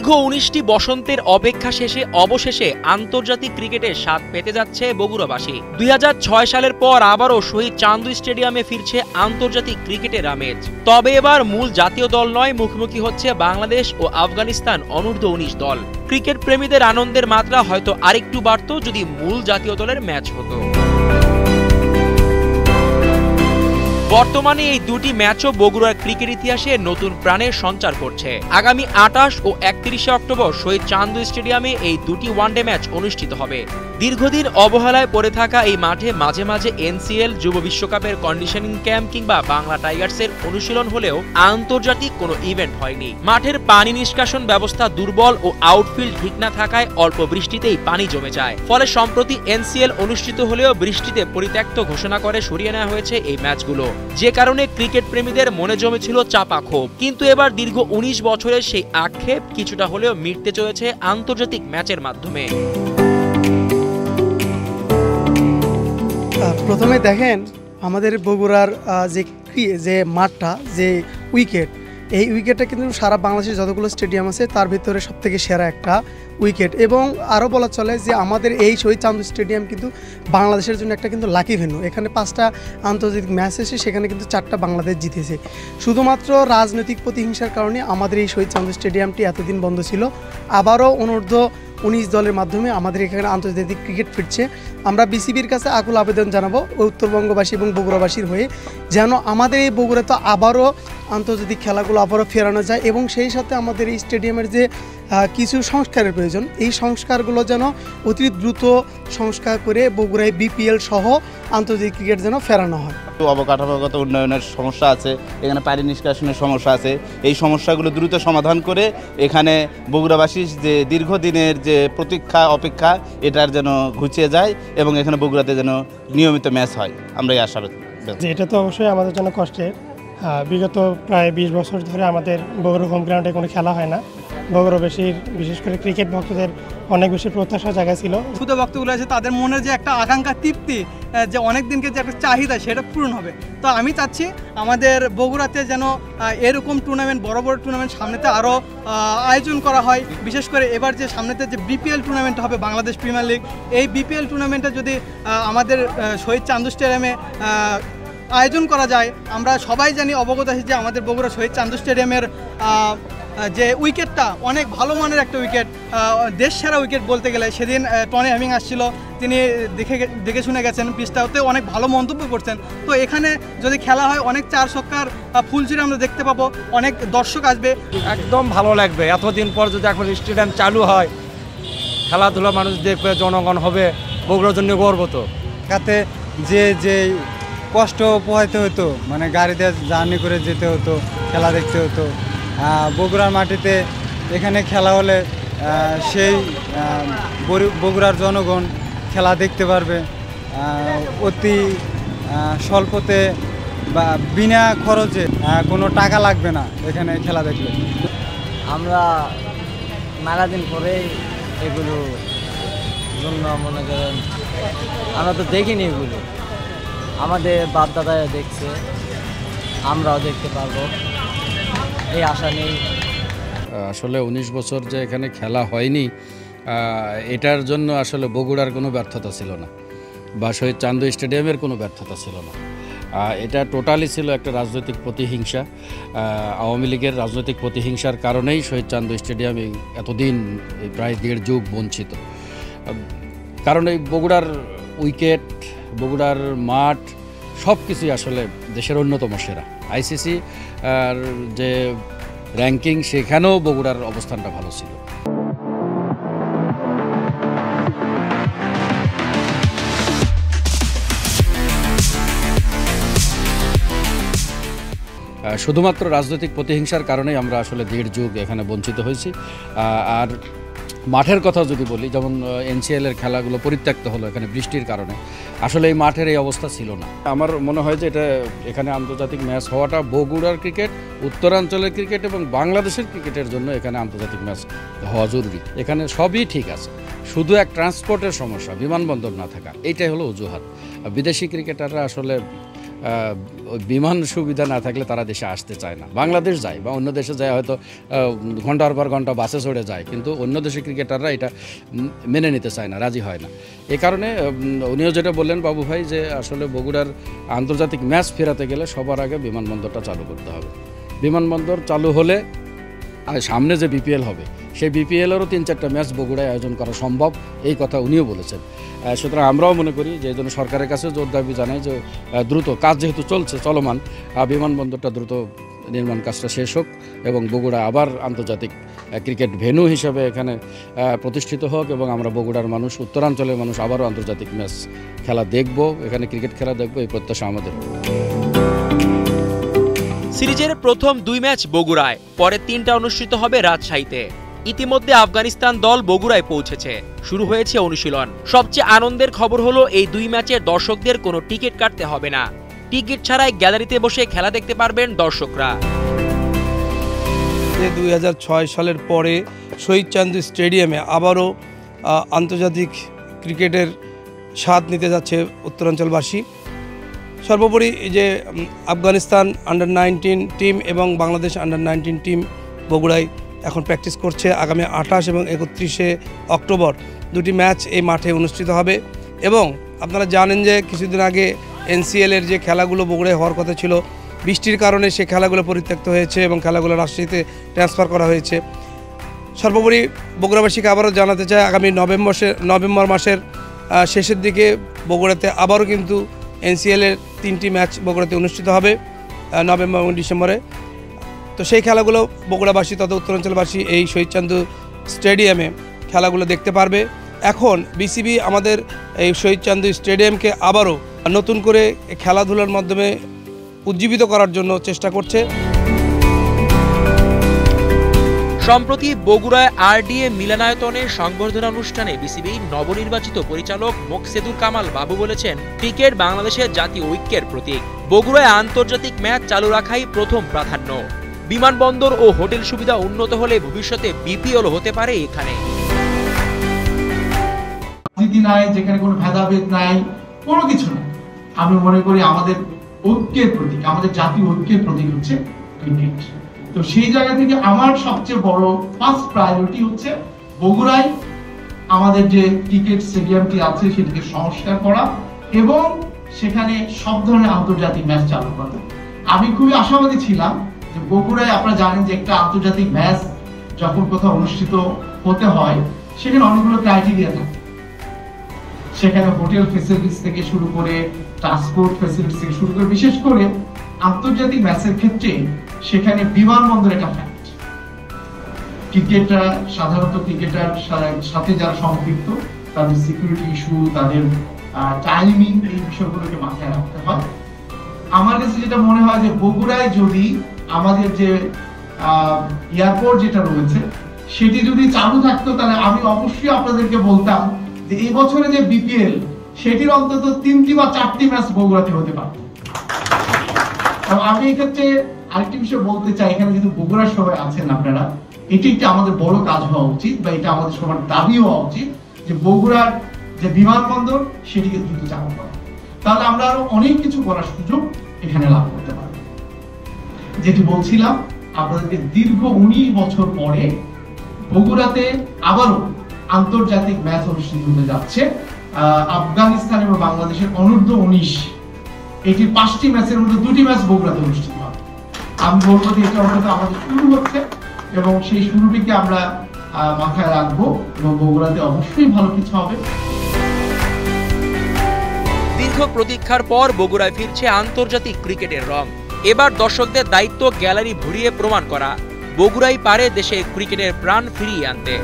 দীর্ঘ ১৯টি বসন্তের অপেক্ষা শেষে অবশেষে আন্তর্জাতিক ক্রিকেটের স্বাদ পেতে যাচ্ছে বগুড়াবাসী। ২০০৬ সালের পর আবারও শহীদ চান্দু স্টেডিয়ামে ফিরছে আন্তর্জাতিক ক্রিকেটের আমেজ। তবে এবার মূল জাতীয় দল নয়, মুখোমুখি হচ্ছে বাংলাদেশ ও আফগানিস্তান অনূর্ধ্ব-১৯ দল। ক্রিকেট প্রেমীদের আনন্দের মাত্রা হয়তো আরেকটু বাড়ত যদি মূল জাতীয় দলের ম্যাচ হতো। বর্তমানে এই দুটি ম্যাচও বগুড়ার ক্রিকেট ইতিহাসে নতুন প্রাণের সঞ্চার করছে। আগামী ২৮ ও ৩১ অক্টোবর শহীদ চান্দু স্টেডিয়ামে এই দুটি ওয়ানডে ম্যাচ অনুষ্ঠিত হবে। দীর্ঘদিন অবহেলায় পড়ে থাকা এই মাঠে মাঝে মাঝে এনসিএল, যুব বিশ্বকাপের কন্ডিশনিং ক্যাম্প কিংবা বাংলা টাইগার্সের অনুশীলন হলেও আন্তর্জাতিক কোনো ইভেন্ট হয়নি। মাঠের পানি নিষ্কাশন ব্যবস্থা দুর্বল ও আউটফিল্ড ঠিক না থাকায় অল্প বৃষ্টিতেই পানি জমে যায়। ফলে সম্প্রতি এনসিএল অনুষ্ঠিত হলেও বৃষ্টিতে পরিত্যক্ত ঘোষণা করে সরিয়ে নেওয়া হয়েছে এই ম্যাচগুলো, যে কারণে ক্রিকেট প্রেমীদের মনে জমেছিল চাপা ক্ষোভ। কিন্তু এবার দীর্ঘ ১৯ বছরের সেই আক্ষেপ কিছুটা হলেও মিটতে চলেছে আন্তর্জাতিক ম্যাচের মাধ্যমে। প্রথমে দেখেন আমাদের বগুড়ার যে মাঠটা, যে উইকেট, এই উইকেটটা কিন্তু সারা বাংলাদেশের যতগুলো স্টেডিয়াম আছে তার ভিতরে সবথেকে সেরা একটা উইকেট। এবং আরও বলা চলে যে আমাদের এই শহীদ চান্দু স্টেডিয়াম কিন্তু বাংলাদেশের জন্য একটা কিন্তু লাকি ভেন্যু। এখানে 5টা আন্তর্জাতিক ম্যাচ এসে সেখানে কিন্তু 4টা বাংলাদেশ জিতেছে। শুধুমাত্র রাজনৈতিক প্রতিহিংসার কারণে আমাদের এই শহীদ চান্দু স্টেডিয়ামটি এতদিন বন্ধ ছিল। আবারও অনূর্ধ্ব-19 দলের মাধ্যমে আমাদের এখানে আন্তর্জাতিক ক্রিকেট ফিরছে। আমরা বিসিবির কাছে আকুল আবেদন জানাবো উত্তরবঙ্গবাসী এবং বগুড়াবাসীর হয়ে, যেন আমাদের এই বগুড়াতে আবারও আন্তর্জাতিক খেলাগুলো আবারও ফেরানো যায় এবং সেই সাথে আমাদের এই স্টেডিয়ামের যে কিছু সংস্কারের প্রয়োজন, এই সংস্কারগুলো যেন অতি দ্রুত সংস্কার করে বগুড়ায় বিপিএল সহ আন্তর্জাতিক ক্রিকেট যেন ফেরানো হয়। অবকাঠামোগত উন্নয়নের সমস্যা আছে, এখানে পানি নিষ্কাশনের সমস্যা আছে। এই সমস্যাগুলো দ্রুত সমাধান করে এখানে বগুড়াবাসীর যে দীর্ঘদিনের যে প্রতীক্ষা অপেক্ষা এটার যেন ঘুচিয়ে যায় এবং এখানে বগুড়াতে যেন নিয়মিত ম্যাচ হয়, আমরা এই আশা রাখি। এটা তো অবশ্যই আমাদের জন্য কষ্টের। বিগত প্রায় 20 বছর ধরে আমাদের বগুড়া হোম গ্রাউন্ডে কোনো খেলা হয় না। বগুড়াবাসীর বিশেষ করে ক্রিকেট ভক্তদের অনেক বেশি প্রত্যাশা জায়গা ছিল। শুধু ভক্তগুলো আছে তাদের মনের যে একটা আকাঙ্ক্ষা, তৃপ্তি, যে অনেক দিনকে যে একটা চাহিদা সেটা পূরণ হবে। তো আমি চাচ্ছি আমাদের বগুড়াতে যেন এরকম টুর্নামেন্ট, বড় বড় টুর্নামেন্ট সামনেতে আরও আয়োজন করা হয়। বিশেষ করে এবার যে সামনেতে যে বিপিএল টুর্নামেন্ট হবে, বাংলাদেশ প্রিমিয়ার লিগ, এই বিপিএল টুর্নামেন্টটা যদি আমাদের শহীদ চান্দু স্টেডিয়ামে আয়োজন করা যায়। আমরা সবাই জানি, অবগত আছি যে আমাদের বগুড়া শহীদ চান্দু স্টেডিয়ামের যে উইকেটটা অনেক ভালো মানের একটা উইকেট, দেশ সেরা উইকেট বলতে গেলে। সেদিন টনি হ্যামিং আসছিল, তিনি দেখে শুনে গেছেন, পিচটাতে অনেক ভালো মন্তব্য করছেন। তো এখানে যদি খেলা হয় অনেক 4 ছক্কার ফুলঝুরি আমরা দেখতে পাবো, অনেক দর্শক আসবে, একদম ভালো লাগবে। এতদিন পর যদি এখন স্টেডিয়াম চালু হয়, খেলাধুলা মানুষ দেখবে, জনগণ হবে, বগুড়ার জন্য গর্ব। তো তাতে যে কষ্ট পোহাইতে হতো, মানে গাড়িতে জার্নি করে যেতে হতো, খেলা দেখতে হতো, বগুড়ার মাটিতে এখানে খেলা হলে সেই বগুড়ার জনগণ খেলা দেখতে পারবে অতি স্বল্পতে বা বিনা খরচে, কোনো টাকা লাগবে না এখানে খেলা দেখলে। আমরা মেলাদিন পরেই এগুলো জন্য মনে করেন আমরা তো দেখিনি, এগুলো আমাদের বাপ দাদারা দেখছে, আমরাও দেখতে পারবো, এই আশা নেই। আসলে 19 বছর যে এখানে খেলা হয়নি, এটার জন্য আসলে বগুড়ার কোনো ব্যর্থতা ছিল না, বা শহীদ চান্দু স্টেডিয়ামের কোনো ব্যর্থতা ছিল না। এটা টোটালি ছিল একটা রাজনৈতিক প্রতিহিংসা। আওয়ামী লীগের রাজনৈতিক প্রতিহিংসার কারণেই শহীদ চান্দু স্টেডিয়াম এতদিন প্রায় 1.5 যুগ বঞ্চিত। কারণ এই বগুড়ার উইকেট, বগুড়ার মাঠ সব কিছুই আসলে দেশের অন্যতম সেরা। আইসিসি আর যে র্যাঙ্কিং, সেখানেও বগুড়ার অবস্থানটা ভালো ছিল। শুধুমাত্র রাজনৈতিক প্রতিহিংসার কারণেই আমরা আসলে 1.5 যুগ এখানে বঞ্চিত হয়েছি। আর মাঠের কথা যদি বলি, যেমন এনসিএলের খেলাগুলো পরিত্যক্ত হলো এখানে বৃষ্টির কারণে, আসলে এই মাঠের এই অবস্থা ছিল না। আমার মনে হয় যে এখানে আন্তর্জাতিক ম্যাচ হওয়াটা বগুড়ার ক্রিকেট, উত্তরাঞ্চলের ক্রিকেট এবং বাংলাদেশের ক্রিকেটের জন্য এখানে আন্তর্জাতিক ম্যাচ হওয়া জরুরি। এখানে সবই ঠিক আছে, শুধু এক ট্রান্সপোর্টের সমস্যা, বিমানবন্দর না থাকা, এইটাই হলো অজুহাত। বিদেশি ক্রিকেটাররা আসলে বিমান সুবিধা না থাকলে তারা দেশে আসতে চায় না। বাংলাদেশ যায় বা অন্য দেশে যায়, হয়তো ঘন্টার পর ঘন্টা বাসে চড়ে যায়, কিন্তু অন্য দেশের ক্রিকেটাররা এটা মেনে নিতে চায় না, রাজি হয় না। এই কারণে উনিও যেটা বললেন বাবু ভাই, যে আসলে বগুড়ার আন্তর্জাতিক ম্যাচ ফেরাতে গেলে সবার আগে বিমানবন্দরটা চালু করতে হবে। বিমানবন্দর চালু হলে সামনে যে বিপিএল হবে, সেই বিপিএলেরও 3-4টা ম্যাচ বগুড়ায় আয়োজন করা সম্ভব, এই কথা উনিও বলেছেন। সুতরাং আমরাও মনে করি যে এই জন্য সরকারের কাছে জোর দাবি জানাই যে দ্রুত কাজ যেহেতু চলমান, বিমানবন্দরটা দ্রুত নির্মাণ কাজটা শেষ হোক এবং বগুড়া আবার আন্তর্জাতিক ক্রিকেট ভেন্যু হিসেবে এখানে প্রতিষ্ঠিত হোক এবং আমরা বগুড়ার মানুষ, উত্তরাঞ্চলের মানুষ আবারও আন্তর্জাতিক ম্যাচ খেলা দেখব, এখানে ক্রিকেট খেলা দেখব, এই প্রত্যাশা আমাদের। সিরিজের প্রথম 2 ম্যাচ বগুড়ায়, পরে 3টা অনুষ্ঠিত হবে রাজশাহীতে। ইতিমধ্যে আফগানিস্তান দল বগুড়ায় পৌঁছেছে, শুরু হয়েছে অনুশীলন। সবচেয়ে আনন্দের খবর হলো এই 2 ম্যাচের দর্শকদের কোনো টিকিট কাটতে হবে না। টিকিট ছাড়াই গ্যালারিতে বসে খেলা দেখতে পারবেন দর্শকরা। 2006 সালের পরে শহীদ চান্দু স্টেডিয়ামে আবারও আন্তর্জাতিক ক্রিকেটের স্বাদ নিতে যাচ্ছে উত্তরাঞ্চলবাসী। সর্বোপরি যে আফগানিস্তান আন্ডার-19 টিম এবং বাংলাদেশ আন্ডার-19 টিম বগুড়ায় এখন প্র্যাকটিস করছে। আগামী 28 এবং 31শে অক্টোবর 2টি ম্যাচ এই মাঠে অনুষ্ঠিত হবে। এবং আপনারা জানেন যে কিছুদিন আগে এনসিএলের যে খেলাগুলো বগুড়ায় হওয়ার কথা ছিল, বৃষ্টির কারণে সে খেলাগুলো পরিত্যক্ত হয়েছে এবং খেলাগুলো রাজশাহীতে ট্রান্সফার করা হয়েছে। সর্বোপরি বগুড়াবাসীকে আবারও জানাতে চাই, আগামী নভেম্বর মাসের শেষের দিকে বগুড়াতে আবারও কিন্তু এনসিএলের 3টি ম্যাচ বগুড়াতে অনুষ্ঠিত হবে নভেম্বর এবং ডিসেম্বরে। তো সেই খেলাগুলো বগুড়াবাসী তথা উত্তরাঞ্চলবাসী এই শহীদ চান্দু স্টেডিয়ামে খেলাগুলো দেখতে পারবে। এখন বিসিবি আমাদের এই শহীদ চান্দু স্টেডিয়ামকে আবারও নতুন করে খেলাধুলার মাধ্যমে উজ্জীবিত করার জন্য চেষ্টা করছে। সম্প্রতি বগুড়ায় আরডিএ মিলনায়তনের সংবর্ধনা অনুষ্ঠানে বিসিবি নবনির্বাচিত পরিচালক মোকসেদুল কামাল বাবু বলেছেন, ক্রিকেট বাংলাদেশের জাতীয় ঐক্যের প্রতীক। বগুড়ায় আন্তর্জাতিক ম্যাচ চালু রাখাই প্রথম প্রাধান্য। বিমানবন্দর ও হোটেল সুবিধা উন্নত হলে ভবিষ্যতে বিপিএল হতে পারে এখানে। যেখানে কোনো ভেদাভেদ নাই, কোনো কিছু নাই। আমি মনে করি আমাদের ঐক্যের প্রতীক, আমাদের জাতীয় ঐক্যের প্রতীক হচ্ছে ক্রিকেট। তো সেই জায়গা থেকে আমার সবচেয়ে বড় ফার্স্ট প্রায়োরিটি হচ্ছে বগুড়ায় আমাদের যে ক্রিকেট স্টেডিয়ামটি আছে সেটিকে সংস্কার করা এবং সেখানে সব ধরনের আন্তর্জাতিক ম্যাচ চালু করা। আমি খুবই আশাবাদী ছিলাম যে বগুড়ায়, আপনারা জানেন যে একটা আন্তর্জাতিক ম্যাচ যখন কোথাও অনুষ্ঠিত হতে হয় সেখানে অনেকগুলো ক্রাইটেরিয়া থাকে। সেখানে হোটেল ফেসিলিটিস থেকে শুরু করে ট্রান্সপোর্ট ফেসিলিটিস থেকে শুরু করে, বিশেষ করে আন্তর্জাতিক ম্যাচের ক্ষেত্রে সেখানে বিমানবন্দর একটা ফ্যাক্ট। ক্রিকেটার সাধারণত ক্রিকেটার সাথে যারা সম্পৃক্ত তাদের সিকিউরিটি ইস্যু, তাদের টাইমিং, এই বিষয়গুলোকে মাথায় রাখতে হয়। আমার কাছে যেটা মনে হয় যে বগুড়ায় যদি আমাদের যে এয়ারপোর্ট যেটা রয়েছে সেটি যদি চালু থাকতো, তাহলে আমি অবশ্যই আপনাদেরকে বলতাম যে এই বছরে যে বিপিএল সেটির অন্তত 3টি বা 4টি ম্যাচ বগুড়াতে হতে পারত। আমি এক্ষেত্রে আরেকটি বিষয় বলতে চাই, এখানে যেহেতু বগুড়ার সবাই আছেন আপনারা, এটি একটি আমাদের বড় কাজ হওয়া উচিত বা এটা আমাদের সবার দাবি হওয়া উচিত যে বগুড়ার যে বিমানবন্দর সেটিকে দ্রুত চালু করা। তাহলে আমরা আরো অনেক কিছু করার সুযোগ এখানে লাভ করতে পারব। যেটি বলছিলাম, আপনাদেরকে দীর্ঘ 19 বছর পরে বগুড়াতে আবারও আন্তর্জাতিক ম্যাচ অনুষ্ঠিত হতে যাচ্ছে। আফগানিস্তান এবং বাংলাদেশের অনূর্ধ্ব-19 এটির 5টি ম্যাচের মধ্যে 2টি ম্যাচ বগুড়াতে অনুষ্ঠিত হবে। আমি বলবো যে এটা অন্তত আমাদের শুরু হচ্ছে এবং সেই শুরুটিকে আমরা মাথায় রাখবো এবং বগুড়াতে অবশ্যই ভালো কিছু হবে। দীর্ঘ প্রতীক্ষার পর বগুড়ায় ফিরছে আন্তর্জাতিক ক্রিকেটের রং। এবার দর্শকদের দায়িত্ব গ্যালারি ভরিয়ে প্রমাণ করা, বগুড়াই পারে দেশে ক্রিকেটের প্রাণ ফিরিয়ে আনতে।